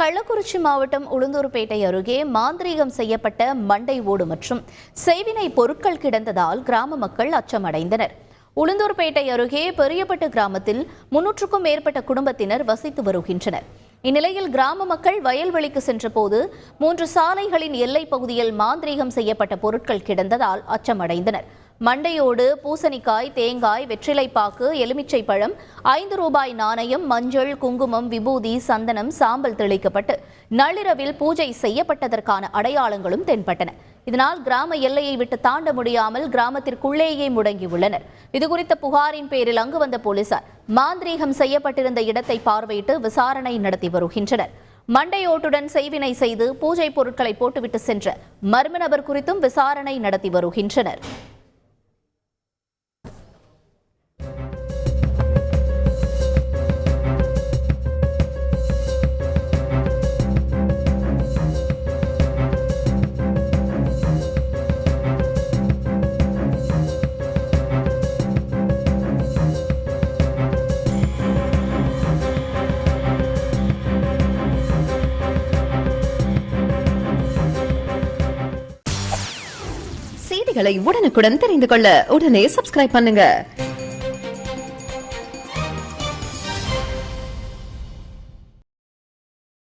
கள்ளக்குறிச்சி மாவட்டம் உளுந்தூர்பேட்டை அருகே மாந்திரீகம் செய்யப்பட்ட மண்டை ஓடு மற்றும் செய்வினை பொருட்கள் கிடந்ததால் கிராம மக்கள் அச்சமடைந்தனர். உளுந்தூர்பேட்டை அருகே பெரியப்பட்டு கிராமத்தில் 300க்கும் மேற்பட்ட குடும்பத்தினர் வசித்து வருகின்றனர். இந்நிலையில் கிராம மக்கள் வயல்வெளிக்கு சென்றபோது 3 சாலைகளின் எல்லைப் பகுதியில் மாந்திரீகம் செய்யப்பட்ட பொருட்கள் கிடந்ததால் அச்சமடைந்தனர். மண்டையோடு, பூசணிக்காய், தேங்காய், வெற்றிலைப்பாக்கு, எலுமிச்சை பழம், 5 ரூபாய் நாணயம், மஞ்சள், குங்குமம், விபூதி, சந்தனம், சாம்பல் தெளிக்கப்பட்டு நள்ளிரவில் பூஜை செய்யப்பட்டதற்கான அடையாளங்களும் தென்பட்டன. இதனால் கிராம எல்லையை விட்டு தாண்ட முடியாமல் கிராமத்திற்குள்ளேயே முடங்கியுள்ளனர். இதுகுறித்த புகாரின் பேரில் அங்கு வந்த போலீசார் மாந்திரீகம் செய்யப்பட்டிருந்த இடத்தை பார்வையிட்டு விசாரணை நடத்தி வருகின்றனர். மண்டையோட்டுடன் செய்வினை செய்து பூஜை பொருட்களை போட்டுவிட்டு சென்ற மர்ம நபர் குறித்தும் விசாரணை நடத்தி வருகின்றனர். செய்திகளை உடனுக்குடன் தெரிந்து கொள்ள உடனே சப்ஸ்கிரைப் பண்ணுங்க.